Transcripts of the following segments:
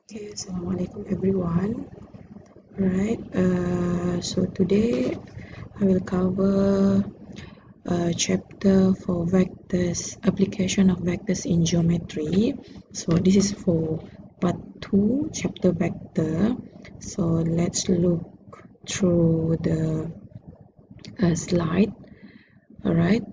Okay, Assalamualaikum everyone. Alright, so today I will cover a chapter for vectors, application of vectors in geometry. So this is for part 2, chapter vector. So let's look through the slide. Alright,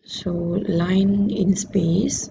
so line in space.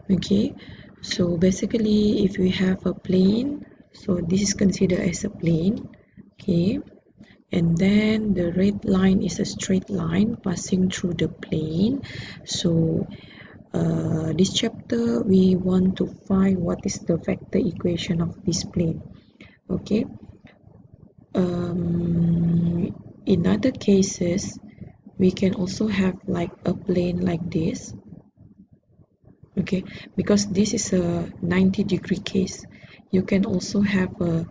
Okay, so basically if we have a plane, so this is considered as a plane. Okay, and then the red line is a straight line passing through the plane. So this chapter we want to find what is the vector equation of this plane. Okay, in other cases we can also have like a plane like this. Okay, because this is a 90-degree case. You can also have a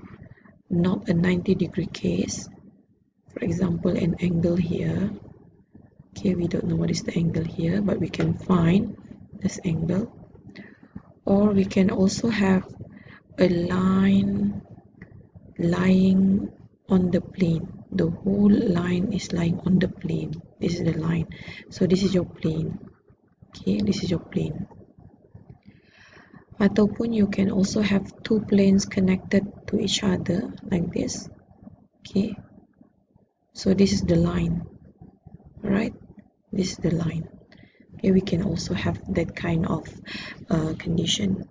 not a 90-degree case, for example an angle here. Okay, we don't know what is the angle here, but we can find this angle. Or we can also have a line lying on the plane. The whole line is lying on the plane. This is the line, so this is your plane. Okay, this is your plane. Ataupun you can also have two planes connected to each other like this. Okay, so this is the line. Right, this is the line. Okay, we can also have that kind of condition.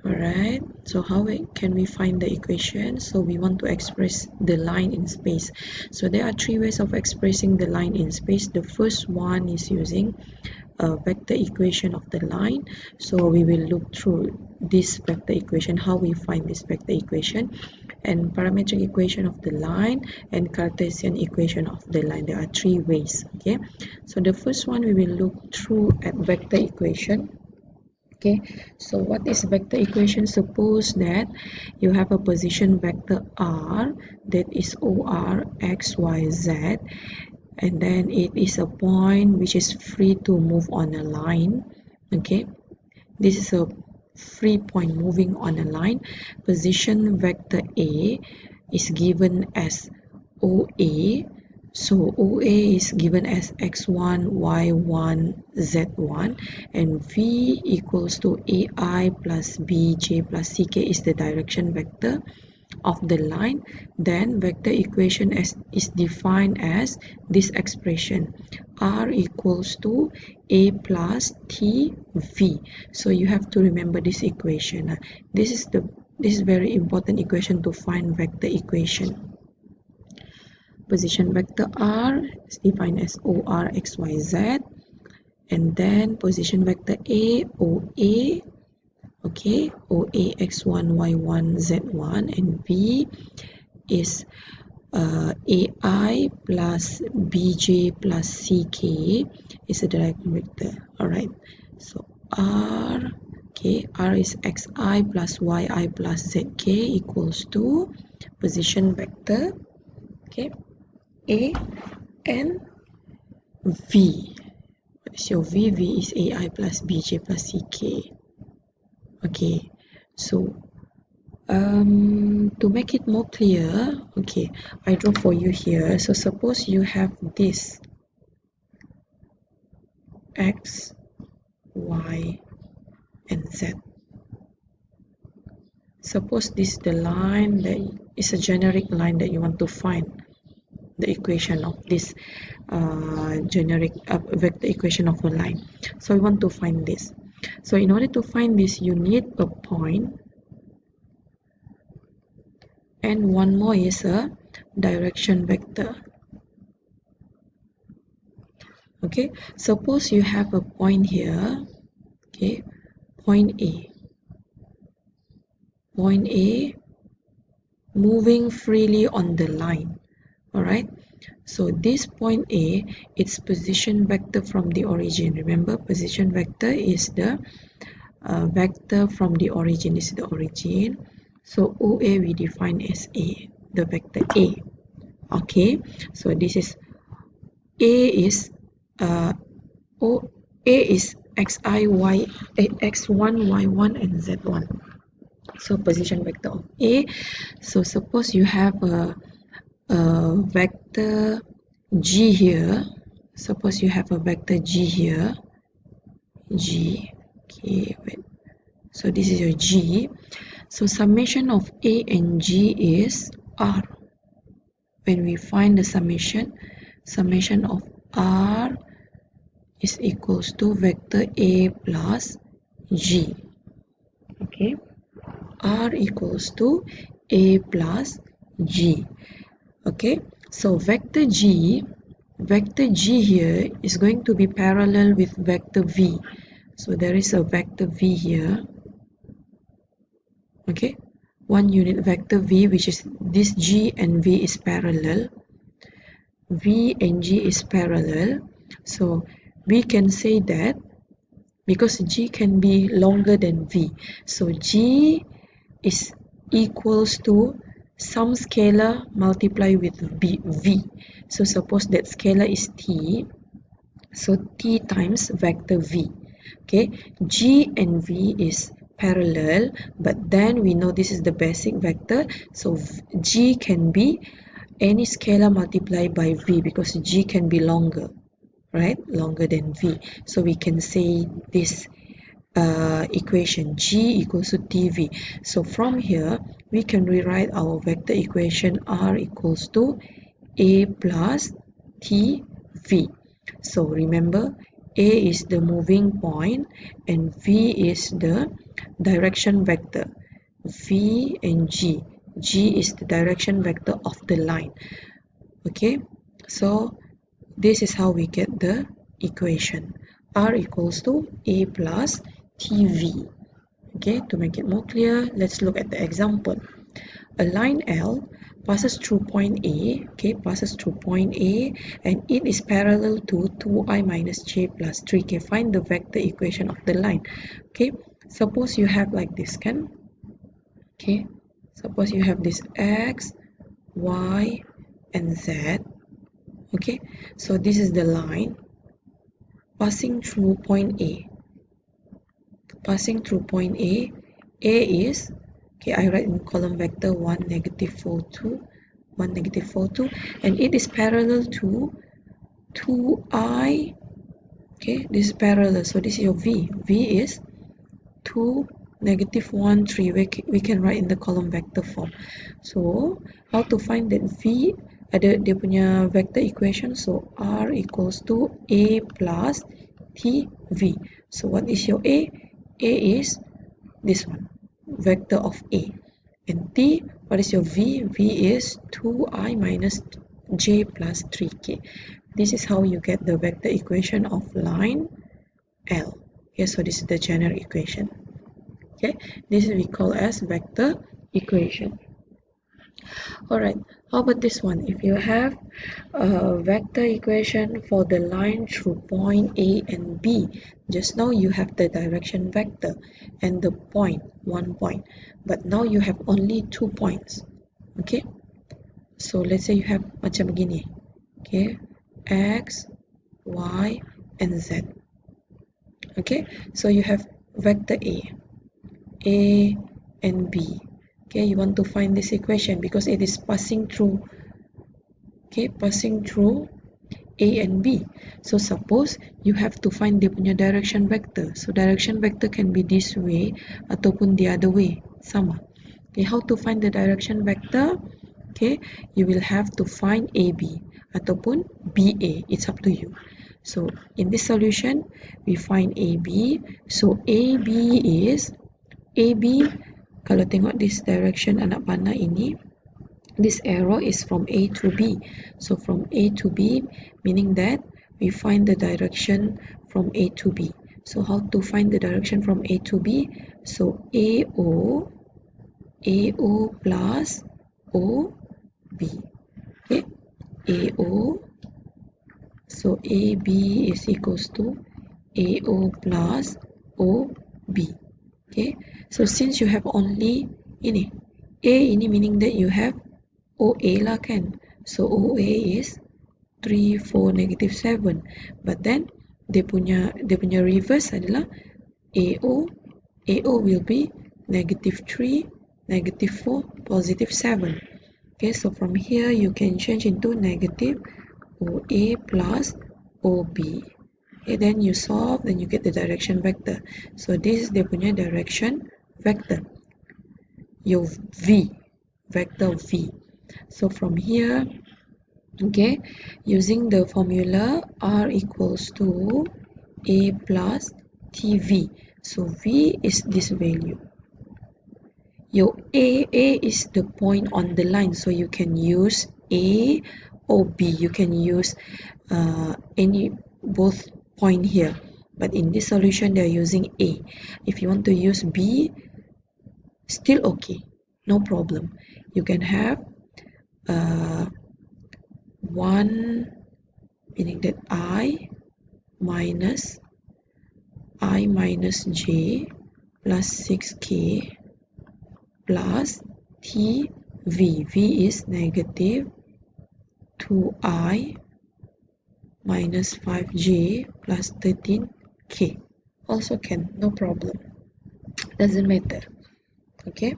Alright, so how can we find the equation? So we want to express the line in space. So there are three ways of expressing the line in space. The first one is using a vector equation of the line. So we will look through this vector equation, how we find this vector equation, and parametric equation of the line and Cartesian equation of the line. There are three ways. Okay, so the first one we will look through at vector equation. Okay, so what is vector equation? Suppose that you have a position vector r that is or x, y, z, and then it is a point which is free to move on a line. Okay, this is a free point moving on a line. Position vector a is given as OA. So OA is given as x1, y1, z1, and V equals to AI plus BJ plus CK is the direction vector of the line. Then vector equation is defined as this expression r equals to a plus t v. So you have to remember this equation. This is very important equation to find vector equation. Position vector r is defined as or x, y, z, and then position vector a oa. Okay, OA x1, y1, z1, and V is AI plus BJ plus CK is a direct vector. Alright, so R, okay, R is xi plus yi plus zk equals to position vector, okay, A and V. What is your V? V is AI plus BJ plus CK. Okay, so to make it more clear, okay, I draw for you here. So suppose you have this x, y, and z. Suppose this is the line that is a generic line that you want to find the equation of this generic vector equation of a line. So we want to find this. So in order to find this, you need a point, and one more is a direction vector. Okay, suppose you have a point here. Okay, point A moving freely on the line. All right, so this point A, its position vector from the origin. Remember, position vector is the vector from the origin. This is the origin. So OA we define as A, the vector A. Okay, so this is A is O. A is xi, y, x1, y1, and z1. So position vector of A. So suppose you have a vector G here. Suppose you have a vector G here. G. Okay, wait. So this is your G. So summation of A and G is R. When we find the summation of R is equals to vector A plus G. Okay, R equals to A plus G. Okay, so vector G here is going to be parallel with vector V. So there is a vector V here. Okay, one unit vector V, which is this G and V is parallel. V and G is parallel. So we can say that because G can be longer than V, so G is equals to some scalar multiply with V. So suppose that scalar is T, so T times vector V. Okay, G and V is parallel, but then we know this is the basic vector, so G can be any scalar multiplied by V because G can be longer, right? Longer than V. So we can say this equation G equals to TV. So from here we can rewrite our vector equation R equals to A plus TV. So remember, A is the moving point and V is the direction vector. V and G is the direction vector of the line. Okay, so this is how we get the equation. R equals to A plus TV. Okay, to make it more clear, let's look at the example. A line L passes through point A, okay, passes through point A, and it is parallel to 2i minus j plus 3. Okay, find the vector equation of the line. Okay, suppose you have like this, can? Okay, suppose you have this x, y, and z. Okay, so this is the line passing through point A. Passing through point A. A is, okay, I write in column vector 1, negative 4, 2, 1, negative 4, 2, and it is parallel to 2i. Okay, this is parallel, so this is your V. V is 2, negative 1, 3. We can write in the column vector form. So how to find that V? Ada dia punya vector equation. So R equals to A plus TV. So what is your A? A is this one, vector of A. And T, what is your V? V is 2i minus j plus 3k. This is how you get the vector equation of line L. Okay, so this is the general equation. Okay, this we call as vector equation. Alright, how about this one? If you have a vector equation for the line through point A and B, just now you have the direction vector and the point, 1 point, but now you have only 2 points. Okay, so let's say you have macam begini. Okay, x, y, and z. Okay, so you have vector A and B. Okay, you want to find this equation because it is passing through, okay, passing through A and B. So suppose you have to find dia punya direction vector. So direction vector can be this way ataupun the other way, sama. Okay, how to find the direction vector? Okay, you will have to find AB ataupun BA. It's up to you. So in this solution, we find AB. So AB is AB. Kalau tengok this direction anak panah ini, this arrow is from A to B. So from A to B, meaning that we find the direction from A to B. So how to find the direction from A to B? So AO plus OB. Okay, AO. So AB is equals to AO plus OB. Okay, so since you have only ini A ini, meaning that you have OA lah kan. So OA is 3, 4, negative 7. But then dia punya reverse adalah AO will be -3, -4, +7. Okay, so from here you can change into negative OA plus OB. Okay, then you solve, then you get the direction vector. So this is dia punya direction vector, your V, vector V. So from here, okay, using the formula R equals to A plus TV. So V is this value. Your A is the point on the line, so you can use A or B. You can use any both point here, but in this solution they are using A. If you want to use B, still okay, no problem. You can have 1, meaning that I minus j plus 6k plus t v. V is negative 2I minus 5j plus 13k. Also can, no problem, doesn't matter. Okay,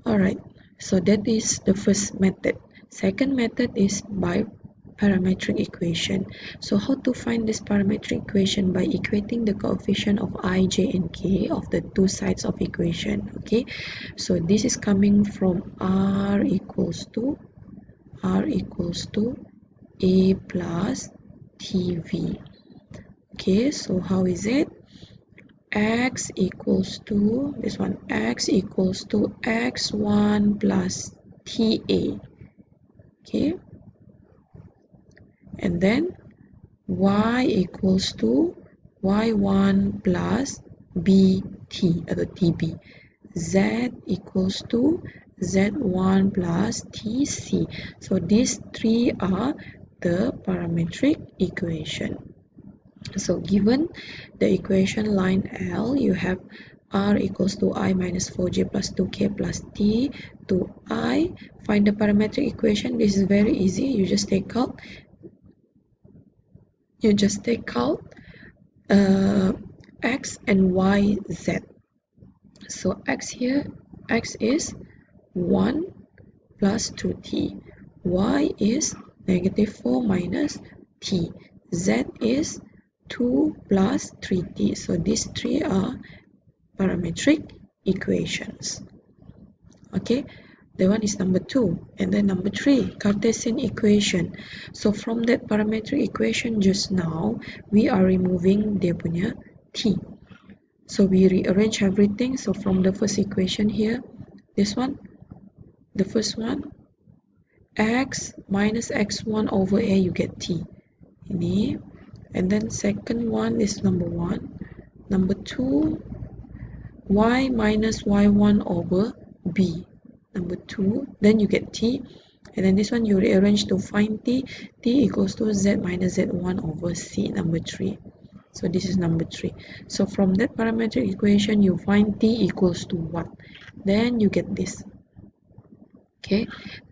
alright, so that is the first method. Second method is by parametric equation. So how to find this parametric equation? By equating the coefficient of I, j and k of the two sides of equation. Okay, so this is coming from R equals to A plus TV. Okay, so how is it? X equals to this one, x equals to x1 plus TA. Okay, and then y equals to y1 plus bt atau tb. Z equals to z1 plus tc. So these three are the parametric equation. So given the equation line L, you have R equals to I minus 4j plus 2k plus t to I. Find the parametric equation. This is very easy. You just take out x and y, z. So x here, x is 1 plus 2t, y is -4 minus t, z is 2 plus 3t. So these three are parametric equations. Okay, the one is number 2, and then number 3, Cartesian equation. So from that parametric equation just now, we are removing dia punya t. So we rearrange everything. So from the first equation here, this one, the first one, x minus x1 over a, you get t. Ini, and then second one is number 1. Number 2, y minus y1 over b. Number 2, then you get t. And then this one you rearrange to find t. T equals to z minus z1 over c, number 3. So this is number 3. So from that parametric equation, you find t equals to what? Then you get this. Okay,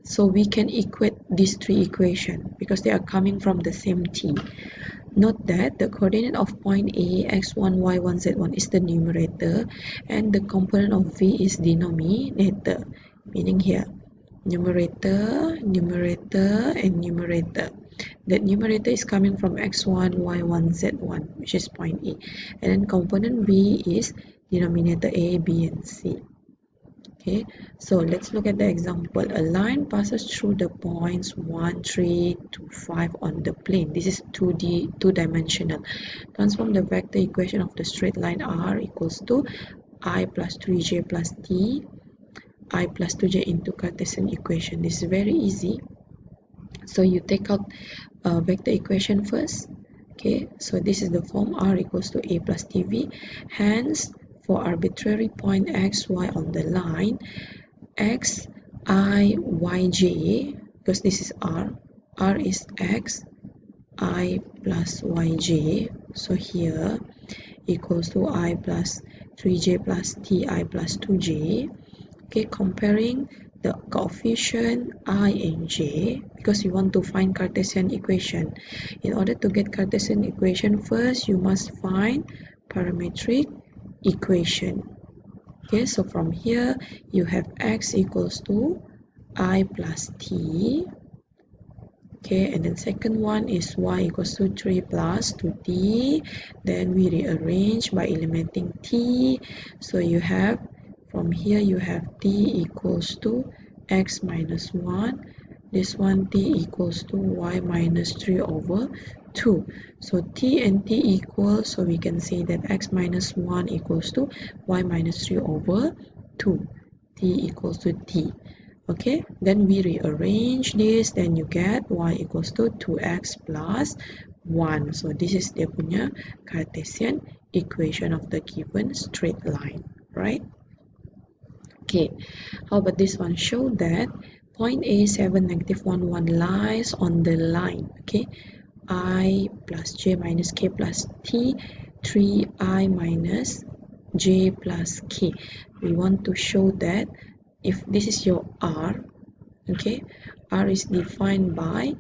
so we can equate these three equations because they are coming from the same t. Note that the coordinate of point A, x1, y1, z1 is the numerator and the component of v is denominator. Meaning here, numerator, numerator and numerator. That numerator is coming from x1, y1, z1, which is point A. And then component v is denominator A, B and C. Okay, so let's look at the example. A line passes through the points 1, 3 to 5 on the plane. This is 2D, two-dimensional. Transform the vector equation of the straight line R equals to I plus 3j plus t, I plus 2j into Cartesian equation. This is very easy. So you take out vector equation first. Okay, so this is the form R equals to A plus TV. Hence, for arbitrary point x, y on the line, x, I, y, j, because this is R is x, I plus y, j. So here equals to I plus 3j plus t, I plus 2j. Okay, comparing the coefficient I and j, because you want to find Cartesian equation. In order to get Cartesian equation, first you must find parametric equation. Okay, so from here you have x equals to I plus t. Okay, and then second one is y equals to 3 plus 2t. Then we rearrange by eliminating t. So you have, from here you have t equals to x minus 1. This one t equals to y minus 3 over 2. So t and t equal, so we can say that x minus 1 equals to y minus 3 over 2. T equals to t. Okay, then we rearrange this, then you get y equals to 2x plus 1. So this is dia punya Cartesian equation of the given straight line, right? Okay, how about this one? Show that point A 7 negative 1 1 lies on the line. Okay, I plus j minus k plus t 3I minus j plus k. We want to show that if this is your R, okay, R is defined by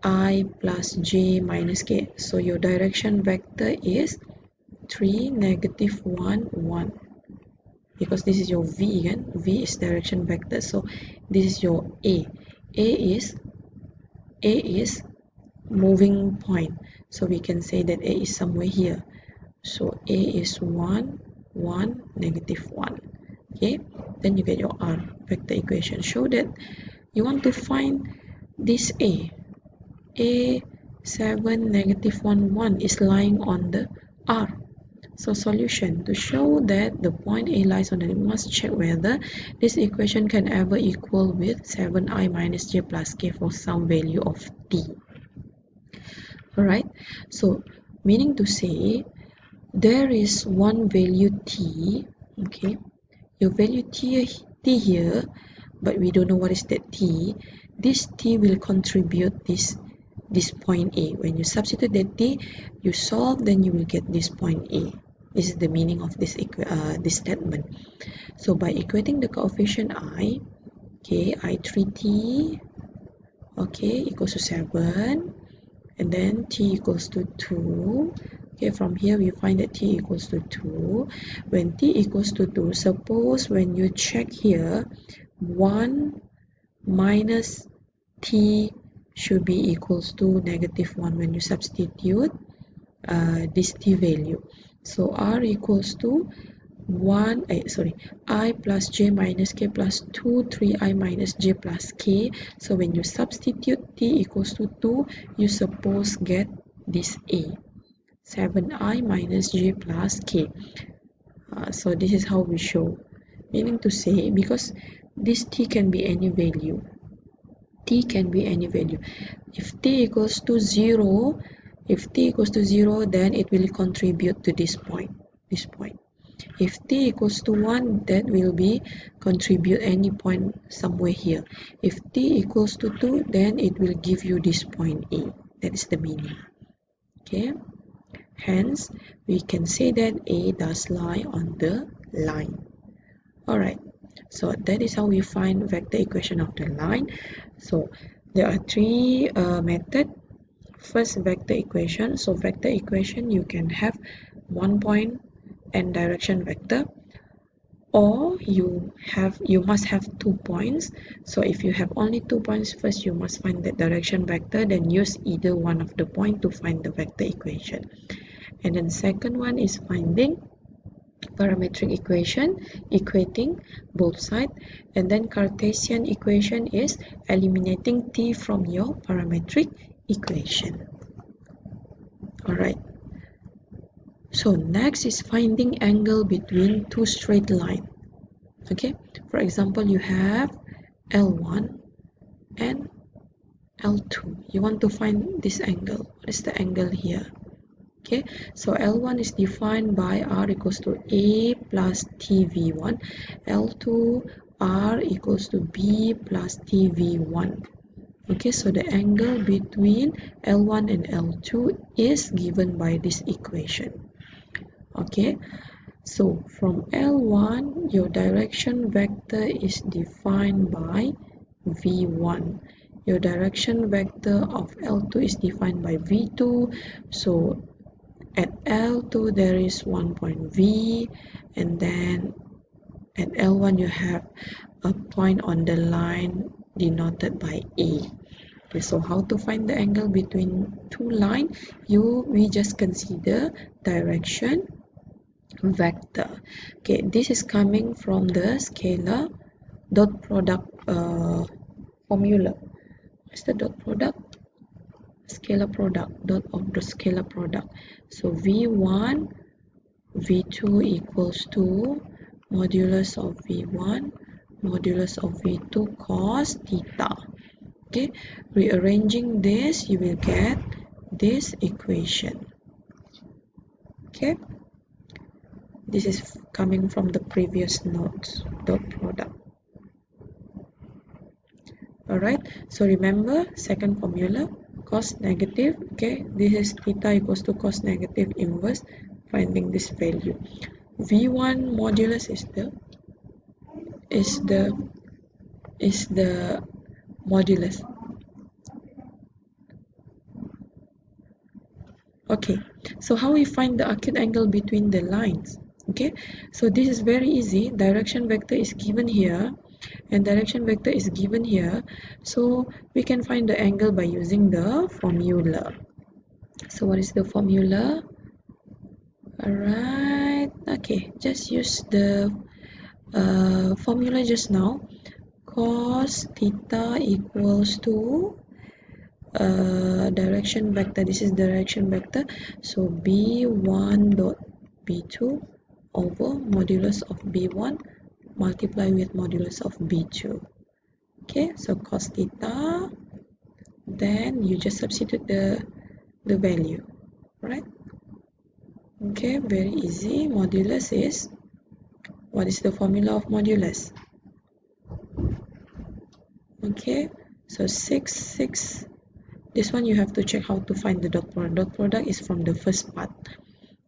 I plus j minus k. So your direction vector is 3 negative 1 1, because this is your V, kan? V is direction vector. So this is your A. A is moving point. So we can say that A is somewhere here. So A is 1 1 negative 1. Okay, then you get your R vector equation. Show that you want to find this A 7 negative 1 1 is lying on the R. So solution: to show that the point A lies on the, we must check whether this equation can ever equal with 7I minus j plus k for some value of t. Alright, so meaning to say there is one value t, okay, your value t here, but we don't know what is that t. This t will contribute this point A. When you substitute that t, you solve, then you will get this point A. This is the meaning of this statement. So by equating the coefficient I, okay, I3t, okay, equals to 7, and then t equals to 2. Okay, from here we find that t equals to 2. When t equals to 2, suppose when you check here, 1 minus t should be equals to negative 1 when you substitute this t value. So r equals to I plus j minus k plus 2 3I minus j plus k. So when you substitute t equals to 2, you suppose get this A, 7I minus j plus k. So this is how we show, meaning to say, because this t can be any value, t can be any value. If t equals to 0, then it will contribute to this point. If t equals to 1, that will be contribute any point somewhere here. If t equals to 2, then it will give you this point A. That is the meaning. Okay, hence we can say that A does lie on the line. Alright, so that is how we find vector equation of the line. So there are three methods. First, vector equation. So vector equation, you can have one point and direction vector, or you must have 2 points. So if you have only 2 points, first you must find the direction vector, then use either one of the point to find the vector equation. And then second one is finding parametric equation, equating both sides. And then Cartesian equation is eliminating t from your parametric equation. Alright, so next is finding angle between two straight lines. Okay, for example, you have L1 and L2. You want to find this angle. What is the angle here? Okay, so L1 is defined by R equals to A plus TV1, L2 R equals to B plus TV1. Okay, so the angle between L1 and L2 is given by this equation. Okay, so from L1, your direction vector is defined by V1. Your direction vector of L2 is defined by V2. So at L2 there is one point V, and then at L1 you have a point on the line denoted by A. Okay, so how to find the angle between two lines? We just consider direction vector. Okay, this is coming from the scalar dot product formula. What's the dot product? Scalar product, dot of the scalar product. So V1 V2 equals to modulus of V1 modulus of V2 cos theta. Okay, rearranging this, you will get this equation. Okay, this is coming from the previous notes, dot product. Alright, so remember second formula, cos negative. Okay, this is theta equals to cos negative inverse, finding this value. V1 modulus is the modulus. Okay, so how we find the acute angle between the lines? Okay, so this is very easy. Direction vector is given here and direction vector is given here, so we can find the angle by using the formula. So what is the formula? Alright, okay, just use the formula just now. Cos theta equals to direction vector. This is direction vector, so b1 dot b2 over modulus of b1 multiply with modulus of b2. Okay, so cos theta, then you just substitute the value, right? Okay, very easy. Modulus is, what is the formula of modulus? Okay, so 6. This one you have to check how to find the dot product. Dot product is from the first part.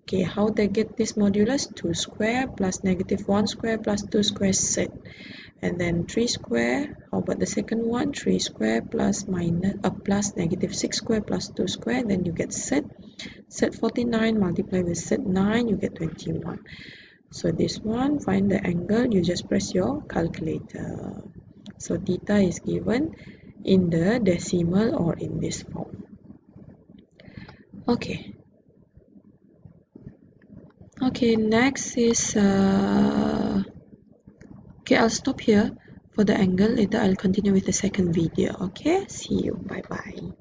Okay, how they get this modulus? 2 square plus negative 1 square plus 2 square set. And then 3 square. How about the second one? 3 square plus negative 6 square plus 2 square. Then you get set. Set 49 multiply with set 9, you get 21. So this one, find the angle, you just press your calculator. So theta is given in the decimal or in this form. Okay, next is okay, I'll stop here for the angle. Later I'll continue with the second video. Okay, see you, bye bye.